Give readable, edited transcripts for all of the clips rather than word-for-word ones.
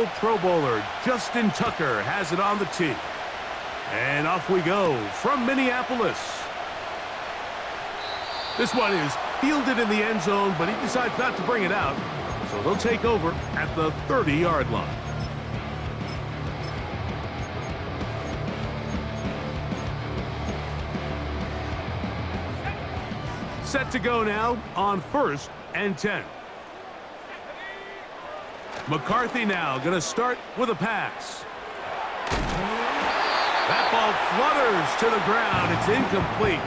fellow Pro Bowler Justin Tucker has it on the tee. And off we go from Minneapolis. This one is fielded in the end zone, but he decides not to bring it out. So they'll take over at the 30-yard line. Set to go now on 1st and 10. McCarthy now going to start with a pass. That ball flutters to the ground. It's incomplete.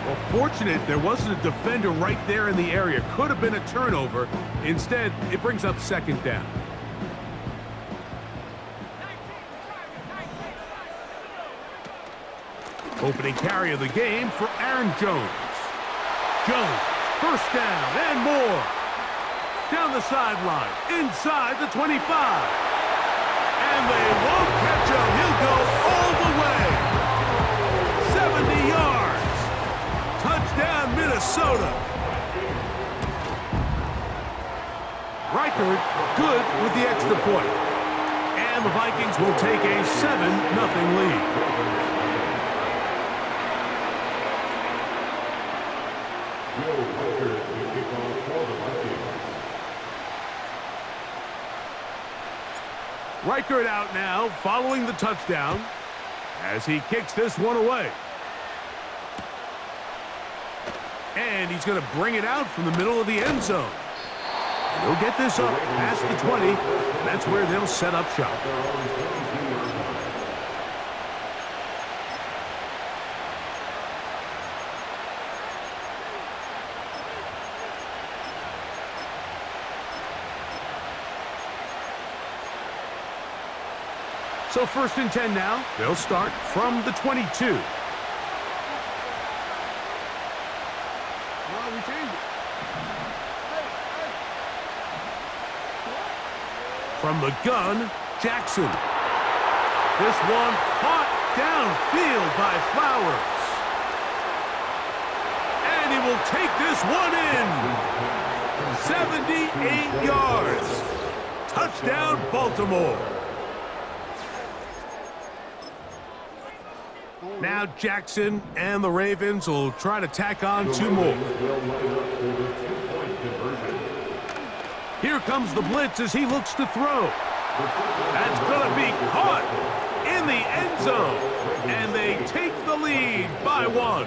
Well, fortunate there wasn't a defender right there in the area. Could have been a turnover. Instead, it brings up 2nd down. Opening carry of the game for Aaron Jones. Jones, 1st down and more. Down the sideline, inside the 25. And they won't catch him. He'll go all the way. 70 yards. Touchdown, Minnesota. Reichert good with the extra point. And the Vikings will take a 7-0 lead. Reichert out now, following the touchdown, as he kicks this one away. And he's going to bring it out from the middle of the end zone. And he'll get this up past the 20, and that's where they'll set up shop. So 1st and 10 now. They'll start from the 22. From the gun, Jackson. This one caught downfield by Flowers. And he will take this one in. 78 yards. Touchdown, Baltimore. Now Jackson and the Ravens will try to tack on 2 more. Here comes the blitz as he looks to throw. That's going to be caught in the end zone. And they take the lead by 1.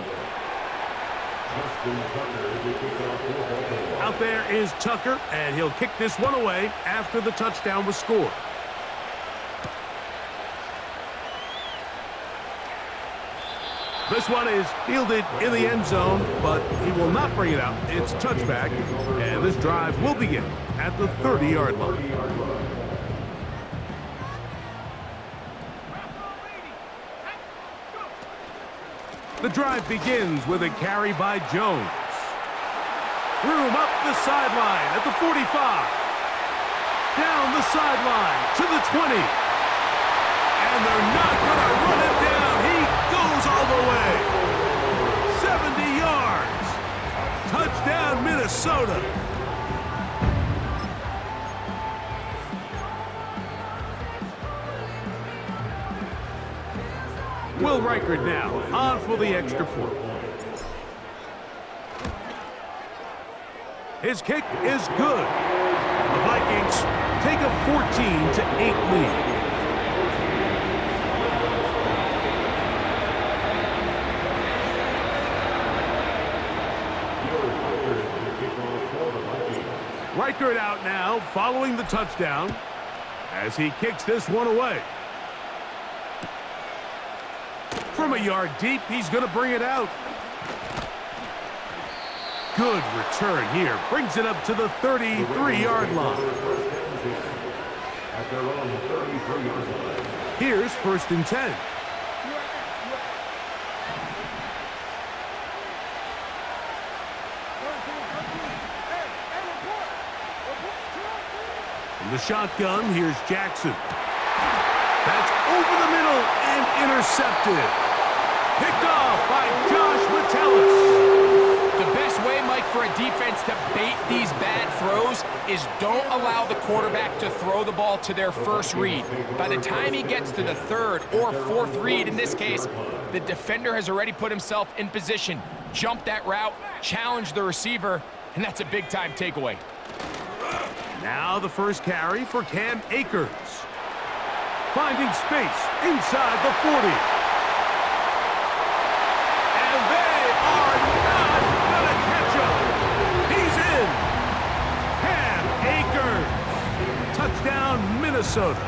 Out there is Tucker, and he'll kick this one away after the touchdown was scored. This one is fielded in the end zone, but he will not bring it out. It's touchback, and this drive will begin at the 30-yard line. The drive begins with a carry by Jones. Room up the sideline at the 45. Down the sideline to the 20. And they're not going to run it down. He goes all the way. 70 yards. Touchdown, Minnesota. Will Reichert now on for the extra point. His kick is good. The Vikings take a 14-8 lead. Reichert out now, following the touchdown, as he kicks this one away. From a yard deep, he's going to bring it out. Good return here. Brings it up to the 33-yard line. Here's 1st and 10. From the shotgun, here's Jackson. That's over the middle and intercepted. Picked off by Josh Metellus. The best best way, Mike, for a defense to bait these bad throws is don't allow the quarterback to throw the ball to their first read. By the time he gets to the third or fourth read, in this case, the defender has already put himself in position, jumped that route, challenged the receiver, and that's a big-time takeaway. Now the first carry for Cam Akers. Finding space inside the 40. And they are not going to catch him. He's in. Cam Akers. Touchdown, Minnesota.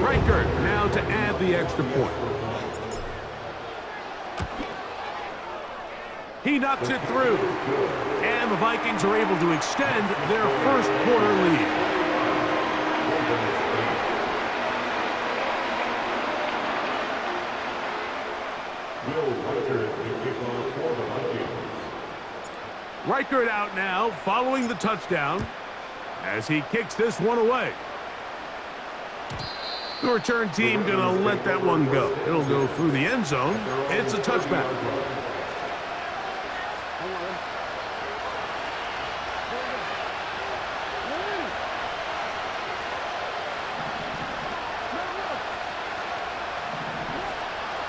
Reichert now to add the extra point. He knocks it through. And the Vikings are able to extend their first quarter lead. Reichert out now, following the touchdown, as he kicks this one away. The return team gonna let that one go. It'll go through the end zone. It's a touchback.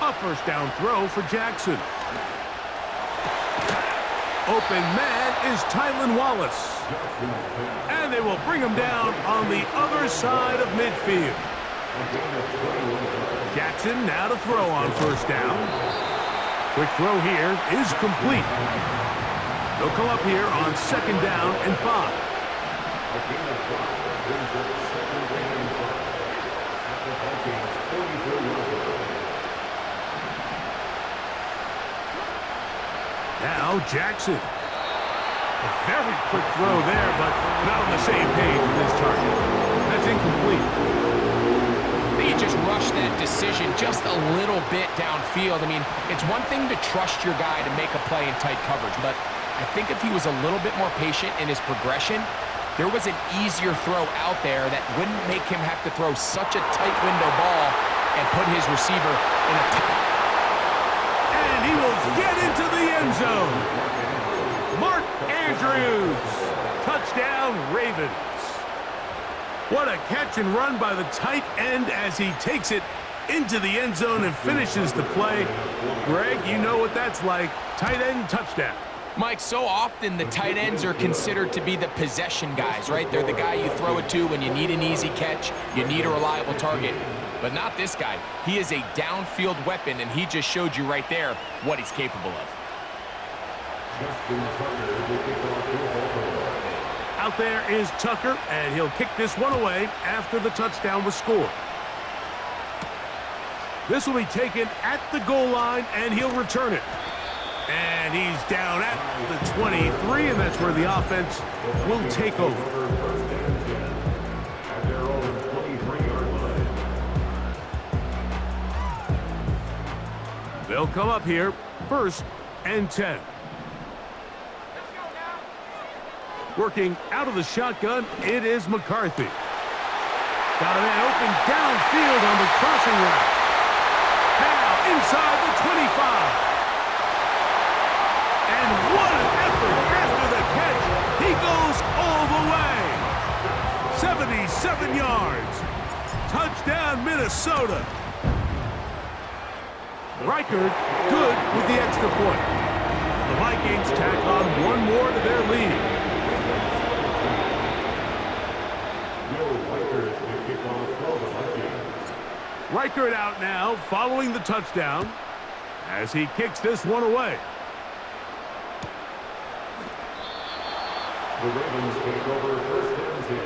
A first down throw for Jackson. Open man is Tylan Wallace. And they will bring him down on the other side of midfield. Jackson now to throw on first down. Quick throw here is complete. They'll come up here on second down and 5. Now Jackson. A very quick throw there, but not on the same page with his target. That's incomplete. I think he just rushed that decision just a little bit downfield. I mean, it's one thing to trust your guy to make a play in tight coverage, but I think if he was a little bit more patient in his progression, there was an easier throw out there that wouldn't make him have to throw such a tight window ball and put his receiver in a and he will get into the end zone. Mark Andrews. Touchdown, Ravens. What a catch and run by the tight end as he takes it into the end zone and finishes the play. Greg, you know what that's like. Tight end touchdown. Mike, so often the tight ends are considered to be the possession guys, right? They're the guy you throw it to when you need an easy catch, you need a reliable target. But not this guy. He is a downfield weapon, and he just showed you right there what he's capable of. Out there is Tucker, and he'll kick this one away after the touchdown was scored. This will be taken at the goal line, and he'll return it. And he's down at the 23, and that's where the offense will take over. They'll come up here, 1st and 10. Working out of the shotgun, it is McCarthy. Got a man open downfield on the crossing route. Now inside the 25. And what an effort after the catch. He goes all the way. 77 yards. Touchdown, Minnesota. Reichert good with the extra point. The Vikings tack on one more to their lead. Reichert out now, following the touchdown, as he kicks this one away. The Ravens take over 1st and 10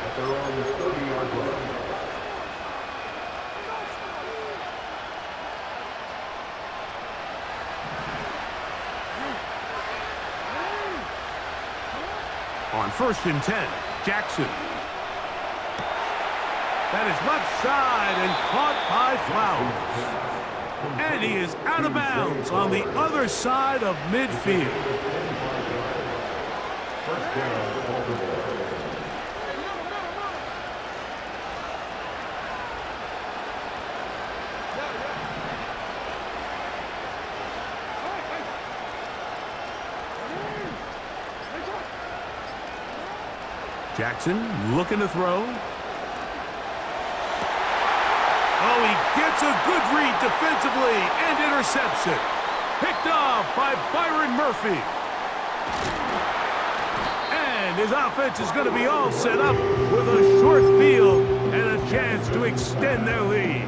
at their own 30-yard line. On 1st and 10, Jackson. That is left side and caught by Flowers. And he is out of bounds on the other side of midfield. 1st down, Baltimore. Jackson looking to throw. Oh, he gets a good read defensively and intercepts it. Picked off by Byron Murphy. And his offense is going to be all set up with a short field and a chance to extend their lead.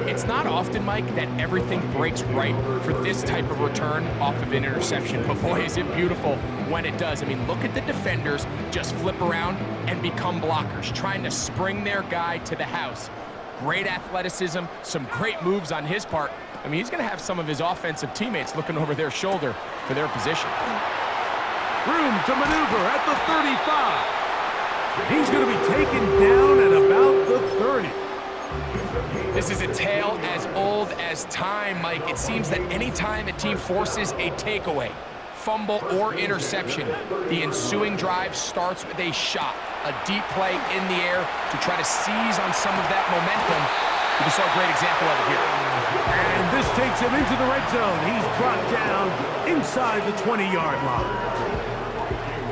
It's not often, Mike, that everything breaks right for this type of return off of an interception, but boy, is it beautiful when it does. I mean, look at the defenders just flip around and become blockers, trying to spring their guy to the house. Great athleticism, some great moves on his part. I mean, he's going to have some of his offensive teammates looking over their shoulder for their position. Room to maneuver at the 35. He's going to be taken down at about the 30. This is a tale as old as time, Mike. It seems that any time a team forces a takeaway, fumble, or interception, the ensuing drive starts with a shot, a deep play in the air to try to seize on some of that momentum. We just saw a great example of it here. And this takes him into the red zone. He's brought down inside the 20-yard line.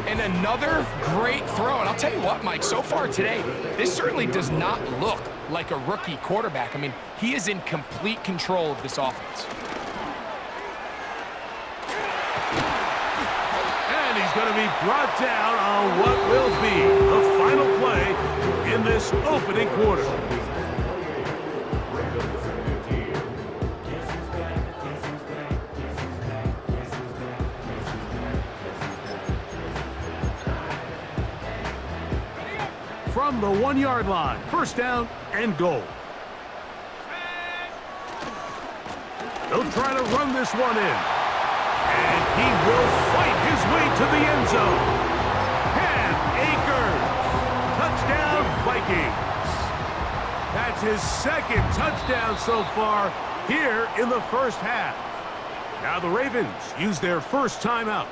And another great throw. And I'll tell you what, Mike, so far today, this certainly does not look like a rookie quarterback. I mean, he is in complete control of this offense. And he's going to be brought down on what will be the final play in this opening quarter. From the 1-yard line, first down and goal. They'll try to run this one in. And he will fight his way to the end zone. Cam Akers. Touchdown, Vikings. That's his second touchdown so far here in the first half. Now the Ravens use their first timeout.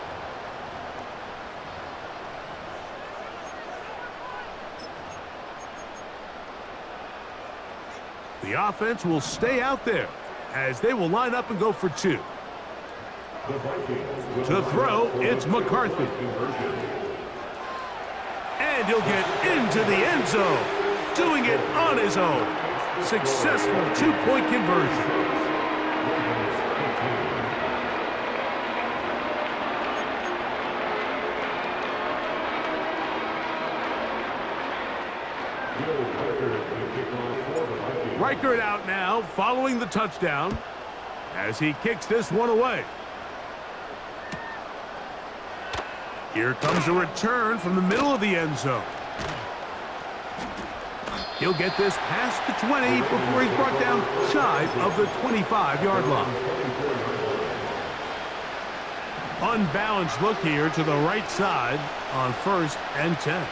The offense will stay out there as they will line up and go for two. To throw, it's McCarthy. And he'll get into the end zone, doing it on his own. Successful two-point conversion. Reichert out now, following the touchdown, as he kicks this one away. Here comes a return from the middle of the end zone. He'll get this past the 20 before he's brought down shy of the 25-yard line. Unbalanced look here to the right side on 1st and 10.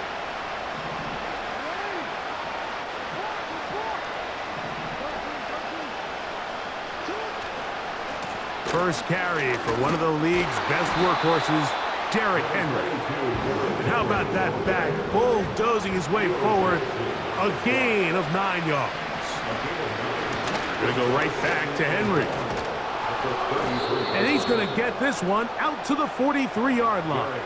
First carry for one of the league's best workhorses, Derrick Henry. And how about that back bulldozing his way forward, a gain of 9 yards. Going to go right back to Henry. And he's going to get this one out to the 43-yard line.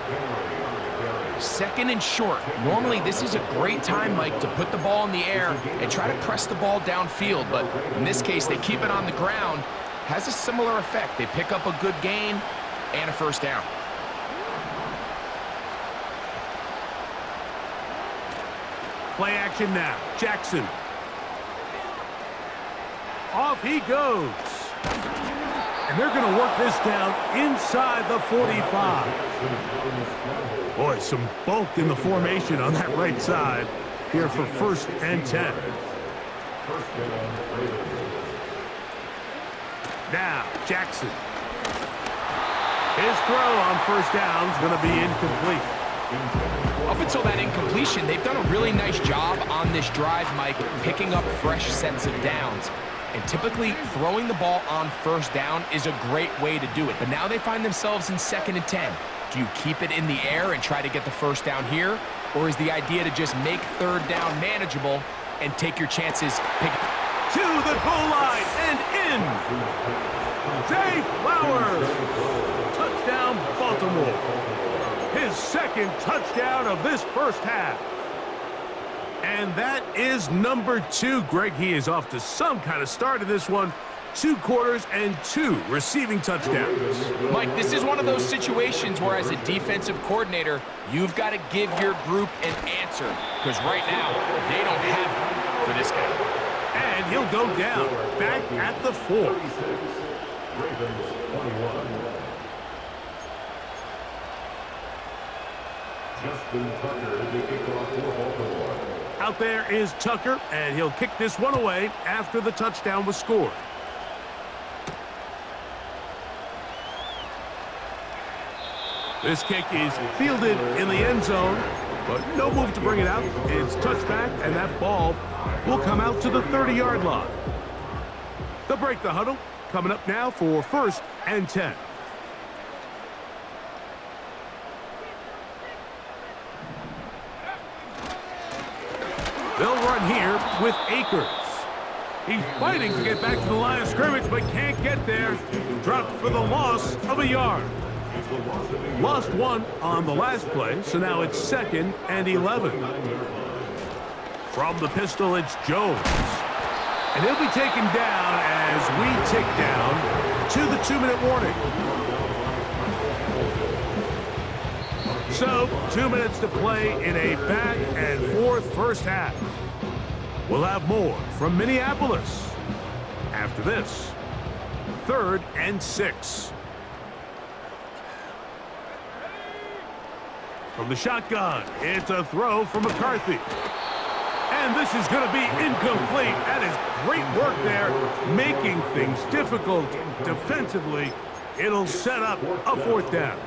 Second and short. Normally, this is a great time, Mike, to put the ball in the air and try to press the ball downfield. But in this case, they keep it on the ground. Has a similar effect. They pick up a good gain and a first down. Play action now. Jackson. Off he goes. And they're going to work this down inside the 45. Boy, some bulk in the formation on that right side here for 1st and 10. Now, Jackson. His throw on 1st down is going to be incomplete. Up until that incompletion, they've done a really nice job on this drive, Mike, picking up fresh sets of downs. And typically, throwing the ball on 1st down is a great way to do it. But now they find themselves in 2nd and 10. Do you keep it in the air and try to get the 1st down here? Or is the idea to just make 3rd down manageable and take your chances? To the goal line and in. Zay Flowers. Touchdown, Baltimore. his second touchdown of this first half. And that is number 2. Greg, he is off to some kind of start in this one. 2 quarters and 2 receiving touchdowns. Mike, this is one of those situations where as a defensive coordinator, you've got to give your group an answer, because right now, they don't have one for this guy. And he'll go down, back at the 4. Ravens 21. Justin Tucker, the kickoff for Baltimore. Out there is Tucker, and he'll kick this one away after the touchdown was scored. This kick is fielded in the end zone, but no move to bring it out. It's touchback, and that ball will come out to the 30-yard line. They'll break the huddle. Coming up now for 1st and 10. They'll run here with Akers. He's fighting to get back to the line of scrimmage, but can't get there. Dropped for the loss of a yard. Lost 1 on the last play, so now it's 2nd and 11. From the pistol, it's Jones. And he'll be taken down as we tick down to the 2-minute warning. So, 2 minutes to play in a back and forth first half. We'll have more from Minneapolis after this. 3rd and 6. From the shotgun, it's a throw from McCarthy. And this is going to be incomplete. That is great work there, making things difficult defensively. It'll set up a 4th down.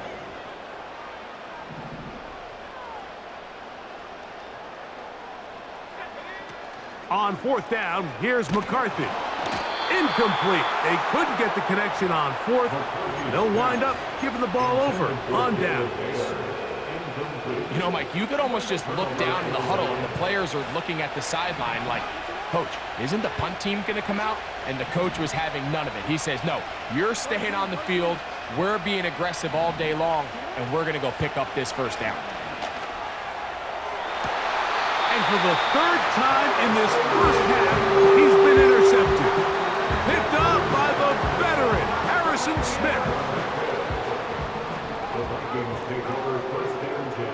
On 4th down, here's McCarthy. Incomplete. They couldn't get the connection on 4th. They'll wind up giving the ball over on downs. You know, Mike, you could almost just look down in the huddle, and the players are looking at the sideline like, Coach, isn't the punt team going to come out? And the coach was having none of it. He says, no, you're staying on the field. We're being aggressive all day long, and we're going to go pick up this 1st down. And for the 3rd time in this first half, he's been intercepted. Picked off by the veteran, Harrison Smith. The Vikings take over 1st and 10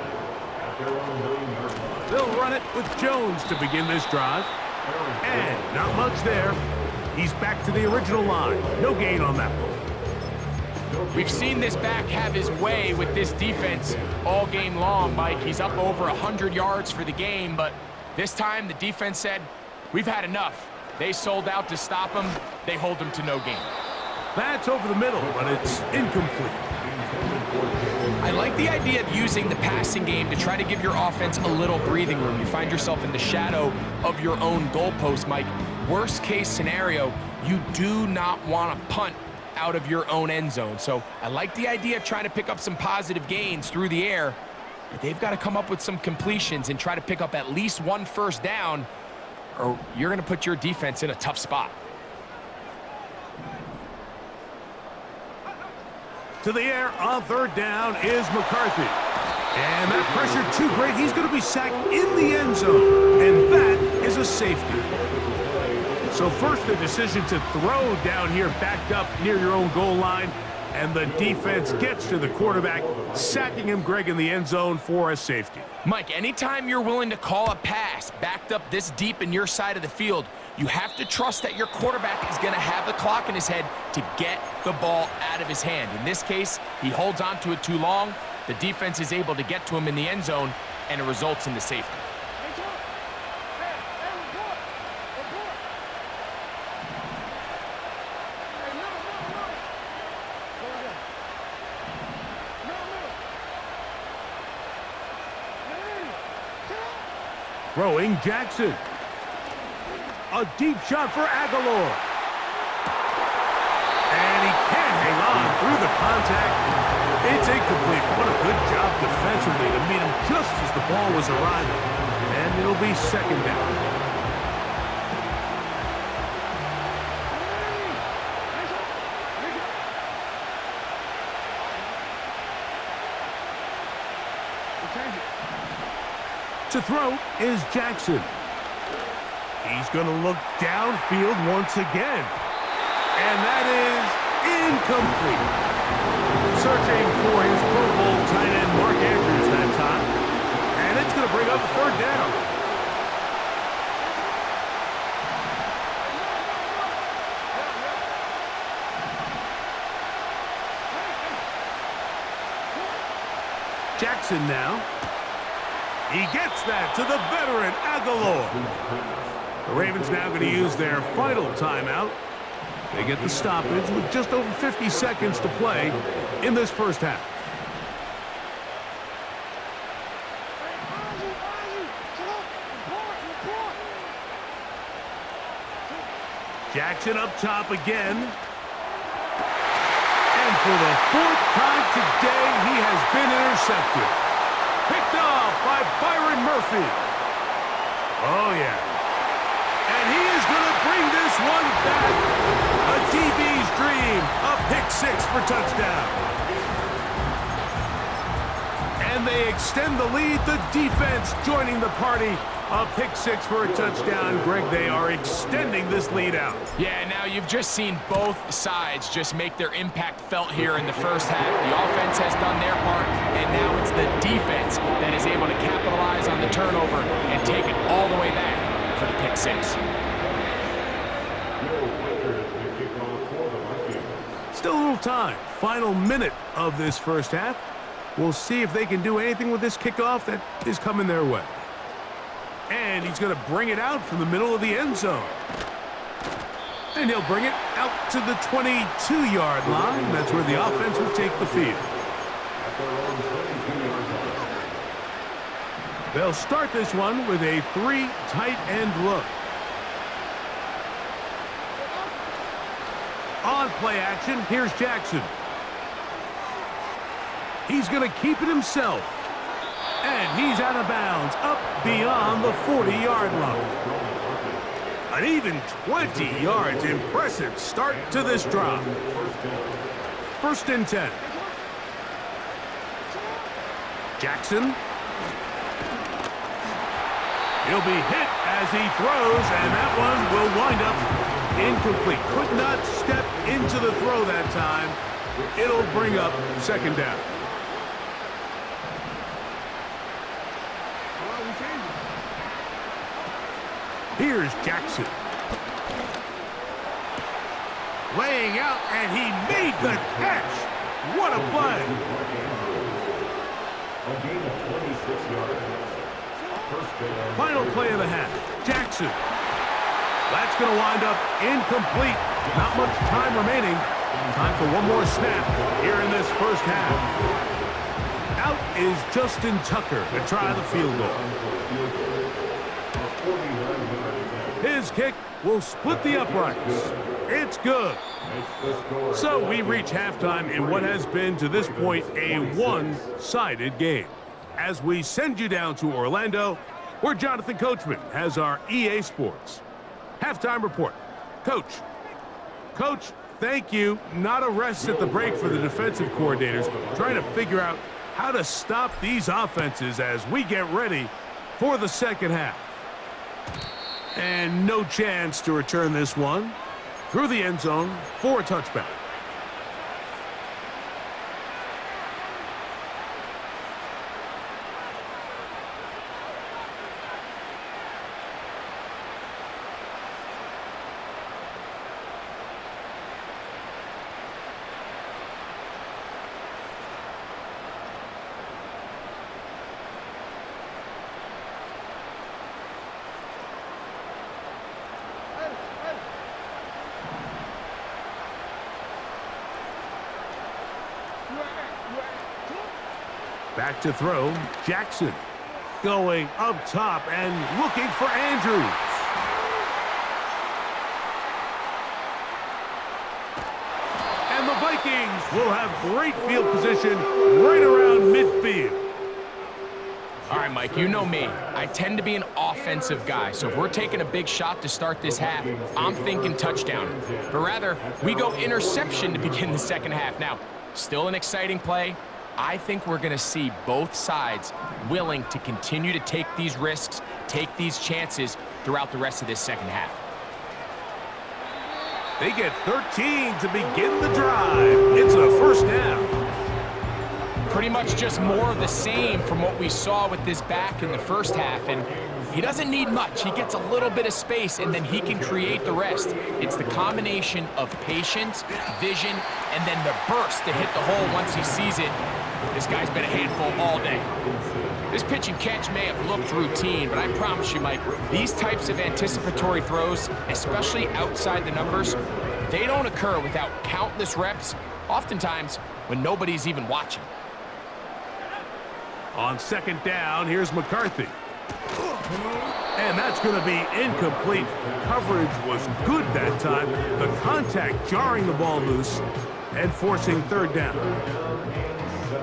at their own 9-yard line. They'll run it with Jones to begin this drive. And not much there. He's back to the original line. No gain on that one. We've seen this back have his way with this defense all game long, Mike. He's up over 100 yards for the game, but this time the defense said, we've had enough. They sold out to stop him. They hold him to no gain. That's over the middle, but it's incomplete. I like the idea of using the passing game to try to give your offense a little breathing room. You find yourself in the shadow of your own goalpost, Mike. Worst case scenario, you do not want to punt out of your own end zone. So I like the idea of trying to pick up some positive gains through the air, but they've got to come up with some completions and try to pick up at least 1 first down, or you're going to put your defense in a tough spot. To the air on 3rd down is McCarthy. And that pressure too great. He's going to be sacked in the end zone, and that is a safety. So first, the decision to throw down here backed up near your own goal line, and the defense gets to the quarterback, sacking him, Greg, in the end zone for a safety. Mike, anytime you're willing to call a pass backed up this deep in your side of the field, you have to trust that your quarterback is going to have the clock in his head to get the ball out of his hand. In this case, he holds on to it too long. The defense is able to get to him in the end zone, and it results in the safety. Throwing Jackson. A deep shot for Aguilar. And he can't hang on through the contact. It's incomplete. What a good job defensively to meet him just as the ball was arriving. And it'll be 2nd down. To throw is Jackson. He's going to look downfield once again. And that is incomplete. Searching for his Pro Bowl tight end Mark Andrews that time. And it's going to bring up third down. Jackson now. He gets that to the veteran Aguilar. The Ravens now going to use their final timeout. They get the stoppage with just over 50 seconds to play in this first half. Jackson up top again. And for the fourth time today, he has been intercepted. Picked off by Byron Murphy. Oh, yeah. And he is going to bring this one back. A DB's dream. A pick six for touchdown. And they extend the lead. The defense joining the party. A pick six for a touchdown. Greg, they are extending this lead out. Yeah, now you've just seen both sides just make their impact felt here in the first half. The offense has done their part, and now it's the defense that is able to capitalize on the turnover and take it all the way back for the pick six. Still a little time. Final minute of this first half. We'll see if they can do anything with this kickoff that is coming their way. And he's going to bring it out from the middle of the end zone. And he'll bring it out to the 22-yard line. That's where the offense will take the field. They'll start this one with a three tight end look. On play action, here's Jackson. He's going to keep it himself. And he's out of bounds, up beyond the 40-yard line. An even 20 yards. Impressive start to this drive. First and 10. Jackson. He'll be hit as he throws, and that one will wind up incomplete. Could not step into the throw that time. It'll bring up second down. Here's Jackson. Laying out, and he made the catch. What a play. Final play of the half. Jackson. That's going to wind up incomplete. Not much time remaining. Time for one more snap here in this first half. Out is Justin Tucker to try the field goal. His kick will split the uprights. It's good. So we reach halftime in what has been, to this point, a one-sided game. As we send you down to Orlando, where Jonathan Coachman has our EA Sports halftime report. Coach, thank you. Not a rest at the break for the defensive coordinators, trying to figure out how to stop these offenses as we get ready for the second half. And no chance to return this one through the end zone for a touchback. Back to throw, Jackson. Going up top and looking for Andrews. And the Vikings will have great field position right around midfield. All right, Mike, you know me. I tend to be an offensive guy, so if we're taking a big shot to start this half, I'm thinking touchdown. But rather, we go interception to begin the second half. Now, still an exciting play, I think we're going to see both sides willing to continue to take these risks, take these chances throughout the rest of this second half. They get 13 to begin the drive. It's a first down. Pretty much just more of the same from what we saw with this back in the first half, and he doesn't need much. He gets a little bit of space, and then he can create the rest. It's the combination of patience, vision, and then the burst to hit the hole once he sees it. This guy's been a handful all day. This pitch and catch may have looked routine, but I promise you, Mike, these types of anticipatory throws, especially outside the numbers, they don't occur without countless reps, oftentimes when nobody's even watching. On second down, here's McCarthy. And that's going to be incomplete. Coverage was good that time. The contact jarring the ball loose and forcing third down.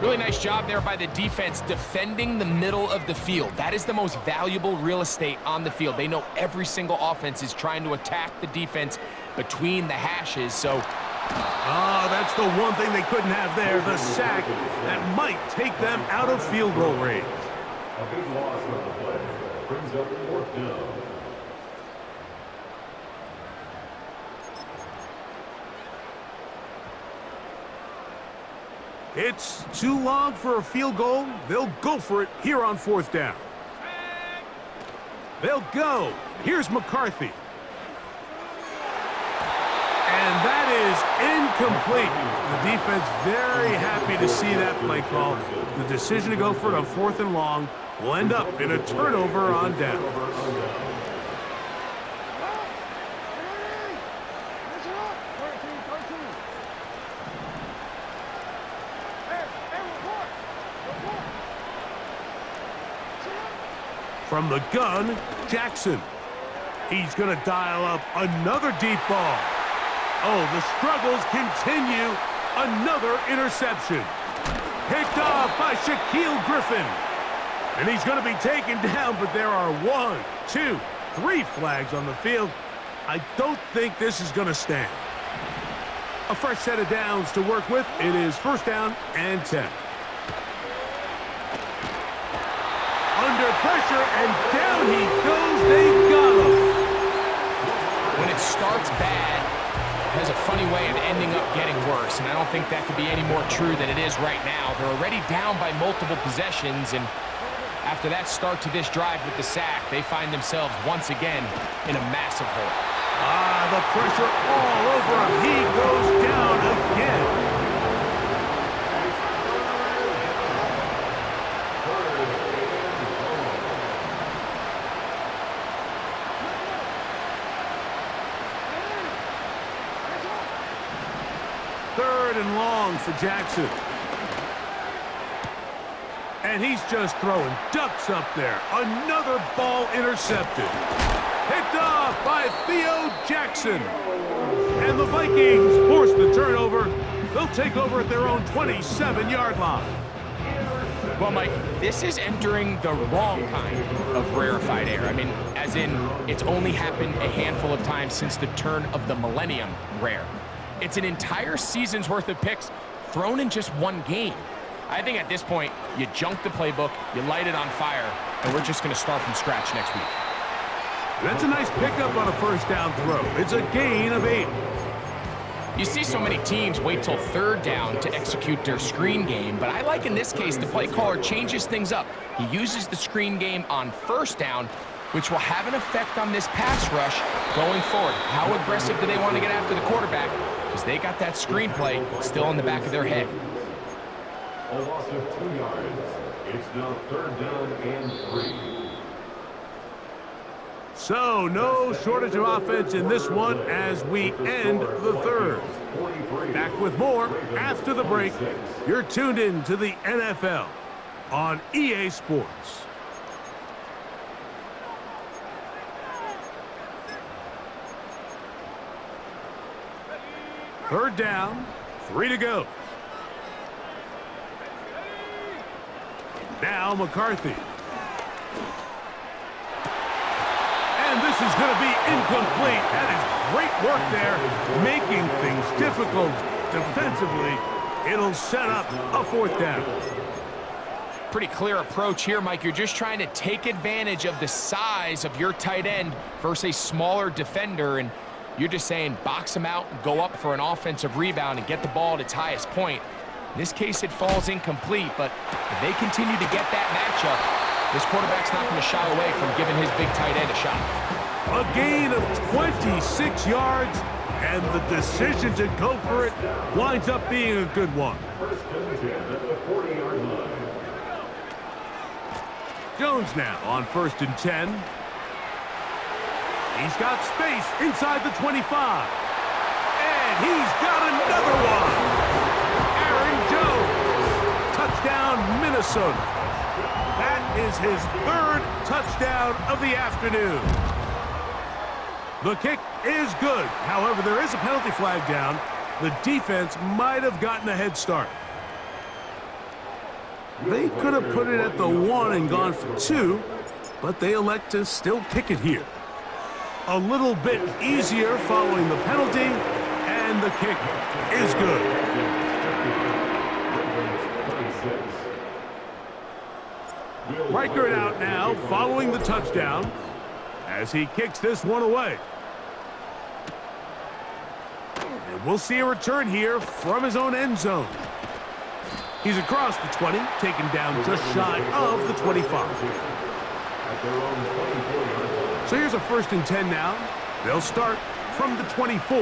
Really nice job there by the defense defending the middle of the field. That is the most valuable real estate on the field. They know every single offense is trying to attack the defense between the hashes, so that's the one thing they couldn't have there, the sack that might take them out of field goal range. A big loss on the play. Brings up fourth down. It's too long for a field goal. They'll go for it here on fourth down. They'll go. Here's McCarthy. And that is incomplete. The defense very happy to see that play call. The decision to go for it on fourth and long will end up in a turnover on down. From the gun, Jackson. He's going to dial up another deep ball. Oh, the struggles continue. Another interception. Picked off by Shaquille Griffin. And he's going to be taken down, but there are 1, 2, 3 flags on the field. I don't think this is going to stand. A fresh set of downs to work with. It is first down and 10. Under pressure, and down he goes. They got him. When it starts bad, it has a funny way of ending up getting worse, and I don't think that could be any more true than it is right now. They're already down by multiple possessions, and after that start to this drive with the sack, they find themselves once again in a massive hole. The pressure all over him. He goes down again. Third and long for Jackson. And he's just throwing ducks up there. Another ball intercepted. Picked off by Theo Jackson. And the Vikings force the turnover. They'll take over at their own 27-yard line. Well, Mike, this is entering the wrong kind of rarefied air. I mean, as in, it's only happened a handful of times since the turn of the millennium rare. It's an entire season's worth of picks thrown in just one game. I think at this point, you junk the playbook, you light it on fire, and we're just going to start from scratch next week. That's a nice pickup on a first down throw. It's a gain of 8. You see so many teams wait till third down to execute their screen game, but I like in this case the play caller changes things up. He uses the screen game on first down, which will have an effect on this pass rush going forward. How aggressive do they want to get after the quarterback? Because they got that screen play still in the back of their head. A loss of 2 yards. It's now third down and 3. So, no shortage of offense in this one as we end the third. Back with more after the break. You're tuned in to the NFL on EA Sports. Third down, 3 to go. Now McCarthy. And this is going to be incomplete. That is great work there, making things difficult defensively It'll set up a 4th down. Pretty clear approach here, Mike. You're just trying to take advantage of the size of your tight end versus a smaller defender, and you're just saying box him out and go up for an offensive rebound and get the ball at its highest point. In this case, it falls incomplete, but if they continue to get that matchup, this quarterback's not going to shy away from giving his big tight end a shot. A gain of 26 yards, and the decision to go for it winds up being a good one. First and 10 at the 40-yard line. Jones now on 1st and 10. He's got space inside the 25. And he's got another one. Aaron Jones. Touchdown, Minnesota. That is his 3rd touchdown of the afternoon. The kick is good. However, there is a penalty flag down. The defense might have gotten a head start. They could have put it at the 1 and gone for 2, but they elect to still kick it here. A little bit easier following the penalty, and the kick is good. Reichert out now following the touchdown as he kicks this one away. And we'll see a return here from his own end zone. He's across the 20, taken down just shy of the 25. So here's a 1st and 10 now. They'll start from the 24.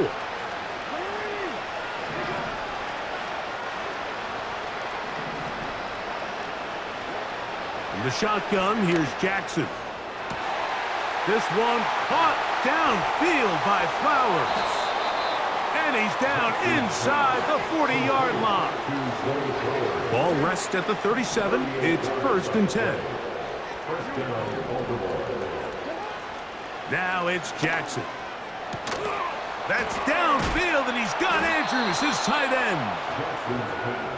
In the shotgun, here's Jackson. This one caught downfield by Flowers. And he's down inside the 40-yard line. Ball rests at the 37. It's 1st and 10. Now it's Jackson. That's downfield, and he's got Andrews, his tight end.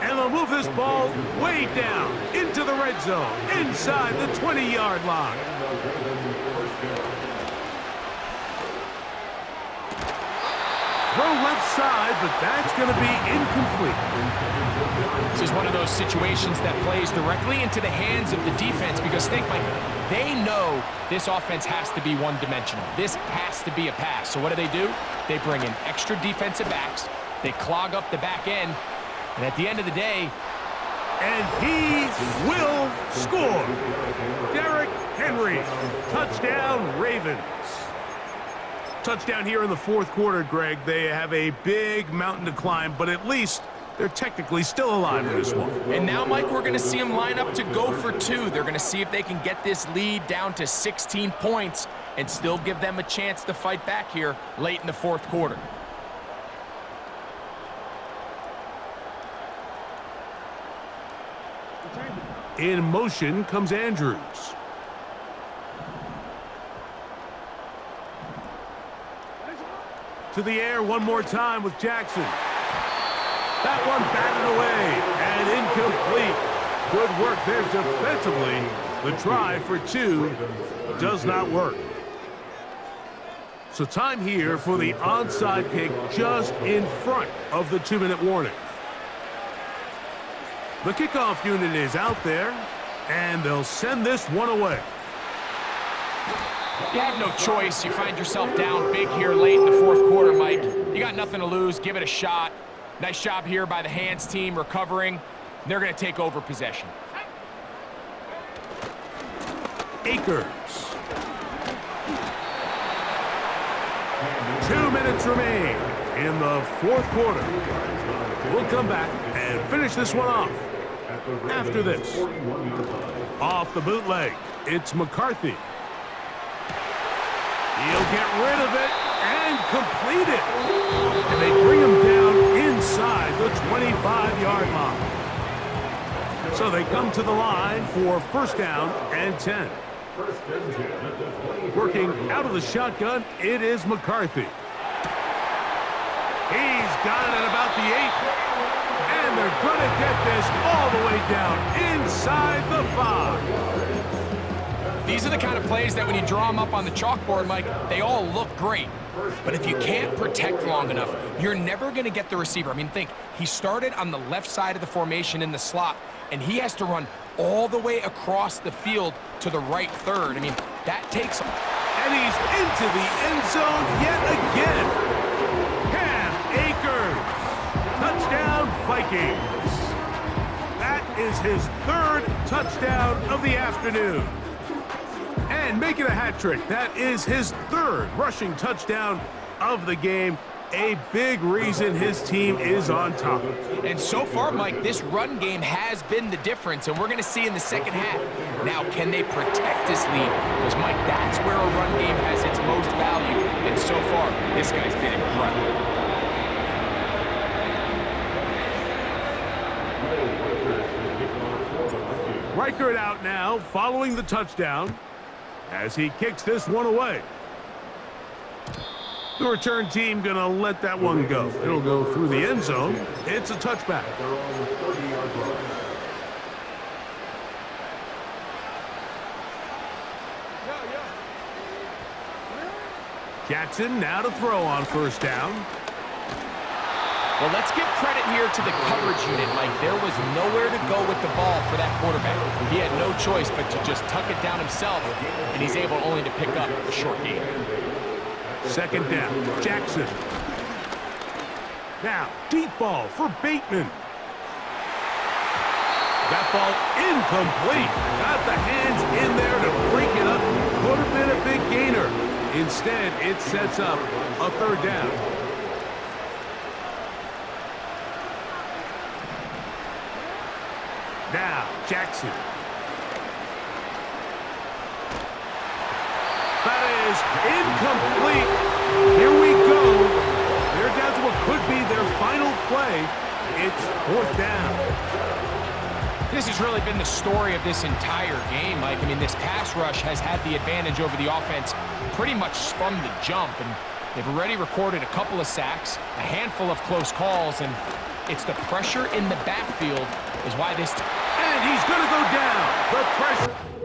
And they'll move this ball way down into the red zone, inside the 20-yard line. Throw left side, but that's going to be incomplete. This is one of those situations that plays directly into the hands of the defense because think, Mike, they know this offense has to be one-dimensional. This has to be a pass. So what do? They bring in extra defensive backs. They clog up the back end. And at the end of the day, and he will score. Derrick Henry, touchdown Ravens. Touchdown here in the 4th quarter, Greg. They have a big mountain to climb, but at least they're technically still alive in this one. And now, Mike, we're going to see them line up to go for 2. They're going to see if they can get this lead down to 16 points and still give them a chance to fight back here late in the 4th quarter. In motion comes Andrews. To the air one more time with Jackson. That one batted away and incomplete. Good work there defensively. The try for 2 does not work. So time here for the onside kick just in front of the 2-minute warning. The kickoff unit is out there, and they'll send this one away. You have no choice. You find yourself down big here late in the 4th quarter, Mike. You got nothing to lose. Give it a shot. Nice job here by the hands team recovering. They're going to take over possession. Akers. 2 minutes remain in the 4th quarter. We'll come back and finish this one off after this. Off the bootleg, it's McCarthy. He'll get rid of it and complete it. And they bring him down inside the 25-yard line. So they come to the line for 1st down and 10. Working out of the shotgun, it is McCarthy. He's got it at about the 8. And they're going to get this all the way down inside the 5. These are the kind of plays that when you draw them up on the chalkboard, Mike, they all look great. But if you can't protect long enough, you're never going to get the receiver. I mean, think, he started on the left side of the formation in the slot, and he has to run all the way across the field to the right third. I mean, that takes him. And he's into the end zone yet again. Cam Akers. Touchdown, Vikings. That is his third touchdown of the afternoon. And making a hat trick, that is his third rushing touchdown of the game. A big reason his team is on top. And so far, Mike, this run game has been the difference, and we're going to see in the second half. Now, can they protect this lead? Because, Mike, that's where a run game has its most value. And so far, this guy's been incredible. Reichert out now, following the touchdown, as he kicks this one away. The return team gonna let that one go. It'll go through the end zone. It's a touchback. Jackson now to throw on first down. Well, let's give credit here to the coverage unit, Mike. There was nowhere to go with the ball for that quarterback. He had no choice but to just tuck it down himself, and he's able only to pick up a short gain. Second down, Jackson. Now, deep ball for Bateman. That ball incomplete. Got the hands in there to break it up. Could have been a big gainer. Instead, it sets up a third down. Now, Jackson. That is incomplete. Here we go. They're down to what could be their final play. It's fourth down. This has really been the story of this entire game, Mike. I mean, this pass rush has had the advantage over the offense pretty much from the jump, and they've already recorded a couple of sacks, a handful of close calls, and it's the pressure in the backfield is why this... And he's going to go down. The pressure...